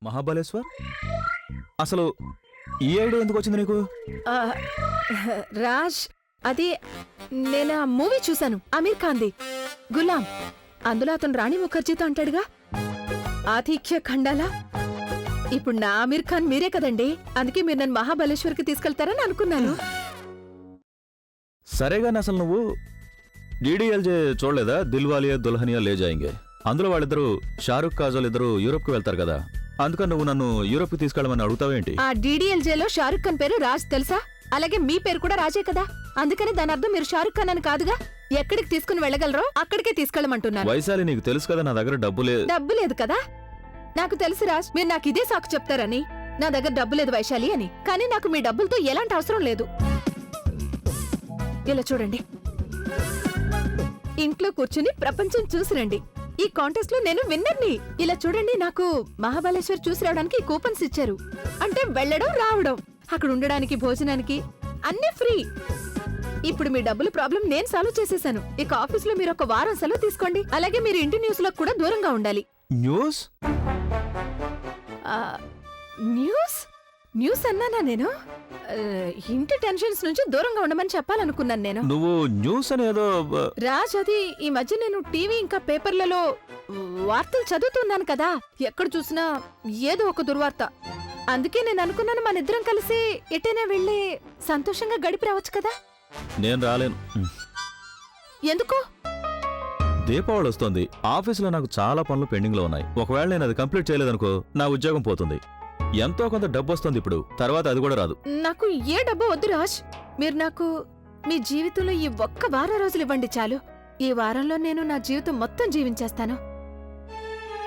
మహాబలేశ్వర్ అసలు ఈ ఐడియా ఎందుకు వచ్చింది నీకు? ఆ, రాజ్ అది నేను ఆ మూవీ చూశాను, అమీర్ ఖాన్ది గులాం. అందులో అతను రాణి ముఖర్జీతో అంటాడుగా, ఆతిథ్య ఖండాలా. ఇప్పుడు నా అమీర్ ఖాన్ మీరే కదండి, అందుకే మీరు నన్ను మహాబలేశ్వర్కి తీసుకెళ్తారని అనుకున్నాను. సరేగాని అసలు నువ్వు డీడీఎల్జే చూడలేదా? దిల్వాలియా దుల్హనియా లే జాయింగే. అందులో వాళ్ళిద్దరూ షారుఖ్ కాజల్ ఇద్దరు యూరోప్ కు వెళ్తారు కదా, అందుకని నువ్వు నన్ను యూరోప్ కి తీసుకెళ్ళమని అడుగుతావేంటి? ఆ డీడీఎల్జేలో షారుఖ్ ఖాన్ పేరు రాజ్ తెలుసా? అలాగే మీ పేరు కూడా రాజే కదా, అందుకని దాని అర్థం మీరు షారుఖ్ ఖాన్ అని కాదుగా. ఎక్కడికి తీసుకుని వెళ్ళగలరో అక్కడికే తీసుకెళ్ళమంటున్నాను. వైశాలి నీకు తెలుసు కదా నా దగ్గర డబ్బు లేదు కదా. నాకు తెలుసు రాజ్, మీరు నాకు ఇదే సాకు చెప్తారని. నా దగ్గర డబ్బు లేదు వైశాలి అని, కానీ నాకు మీ డబ్బులతో ఎలాంటి అవసరం లేదు. ఇలా చూడండి, ఇంట్లో కూర్చుని ప్రపంచం చూసి రండి. ఈ కాంటెస్ట్ లో నేను విన్నర్ని. ఇలా చూడండి, నాకు మహాబలేశ్వర్ చూసి రావడానికి కూపన్స్ ఇచ్చారు. అంటే వెళ్ళడం రావడం, అక్కడ ఉండడానికి భోజనానికి అన్నీ ఫ్రీ. ఇప్పుడు మీ డబ్బుల ప్రాబ్లం నేను సాల్వ్ చేసేసాను. ఇక ఆఫీస్ లో మీరు ఒక వారం సెలవు తీసుకోండి. అలాగే మీరు ఇంటి న్యూస్ లో కూడా దూరంగా ఉండాలి. న్యూస్ న్యూస్ న్యూస్ అన్నానా నేను? ఇంటి టెన్షన్స్ నుంచి దూరంగా ఉండమని చెప్పాలనుకున్నాను నేను. నువ్వు న్యూస్ అనేదో రాజ్, అది ఈ మధ్య నేను టీవీ ఇంకా పేపర్లలో వార్తలు చదువుతున్నాను కదా, ఎక్కడ చూసినా ఏదో ఒక దుర్వార్త. అందుకే నేను అనుకున్నాను మన ఇద్దరం కలిసి ఎటైనా వెళ్ళి సంతోషంగా గడిపి రావచ్చు కదా. నేను రాలేను. ఎందుకు? దీపావళి వస్తోంది, ఆఫీసులో నాకు చాలా పనులు పెండింగ్ లో ఉన్నాయి. ఒకవేళ నేను అది కంప్లీట్ చేయలేదనుకో నా ఉద్యోగం పోతుంది. ఎంతో కొంత డబ్బు వస్తుంది ఇప్పుడు, తర్వాత అది కూడా రాదు. నాకు ఏ డబ్బు వద్దు రాజ్, మీరు నాకు మీ జీవితంలో ఈ ఒక్క వారం రోజులు ఇవ్వండి చాలు. ఈ వారంలో నేను నా జీవితం మొత్తం జీవించేస్తాను.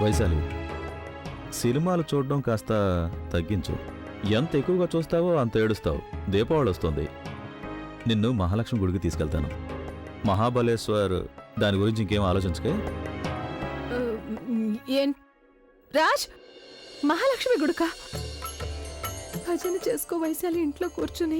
వైశాలి, సినిమాలు చూడడం కాస్త తగ్గించు. ఎంత ఎక్కువగా చూస్తావో అంత ఏడుస్తావు. దీపావళి వస్తుంది, నిన్ను మహాలక్ష్మి గుడికి తీసుకెళ్తాను. మహాబలేశ్వర్ దాని గురించి ఇంకేం ఆలోచించకే. రాజ్, మహాలక్ష్మి గుడికా? భజన చేసుకో వైశాలి ఇంట్లో కూర్చుని.